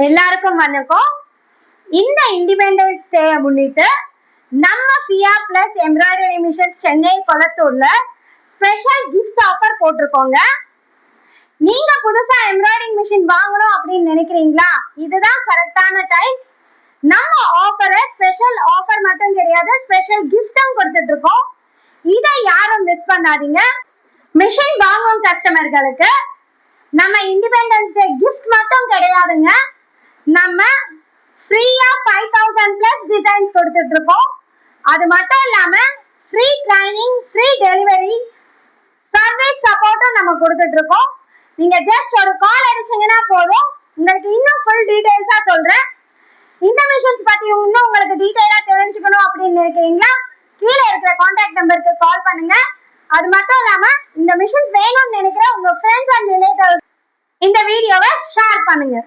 எல்லாருக்கும் வணக்கம். இந்த இண்டிபெண்டன்ஸ் டே முன்னிட்டு நம்ம Fia plus embroidery machines Chennai கொளத்தூர்ல ஸ்பெஷல் கிஃப்ட் ஆஃபர் போட்டிருக்கோங்க. நீங்க புதுசா எம்ப்ராய்டரி மிஷின் வாங்கணும் அப்படின்னு நினைக்கிறீங்களா? இதுதான் கரெக்டான டைம். நம்ம ஆஃபரை ஸ்பெஷல் ஆஃபர் மட்டும் கிடையாது, ஸ்பெஷல் கிஃப்டும் கொடுத்துட்டு இருக்கோம். இதை யாரும் மிஸ் பண்ணாதீங்க. மிஷின் வாங்கும் கஸ்டமர்களுக்கு நம்ம இண்டிபெண்டன்ஸ் டே கிஃப்ட் மட்டும் கிடையாதுங்க, நம்ம ஃப்ரீயா 5000 பிளஸ் டிசைன்ஸ் கொடுத்துட்டு இருக்கோம். அது மட்டும் இல்லாம free training, free delivery, service சப்போர்ட்டும் நம்ம கொடுத்துட்டு இருக்கோம். நீங்க ஜஸ்ட் ஒரு கால் அடிச்சீங்கன்னா போதும், உங்களுக்கு இன்னும் ஃபுல் டீடைல்ஸா சொல்றேன். இந்த மிஷன்ஸ் பத்தி இன்னும் உங்களுக்கு டீடைலா தெரிஞ்சுக்கணும் அப்படின்னு நினைக்கிறீங்களா? கீழே இருக்கிற கான்டாக்ட் நம்பருக்கு கால் பண்ணுங்க. அது மட்டும் இல்லாம இந்த மிஷன்ஸ் வேணும்னு நினைக்கிற உங்க ஃப்ரெண்ட்ஸ் அண்ட் ரிலேட்டிவ்ஸ் இந்த வீடியோவை ஷேர் பண்ணுங்க.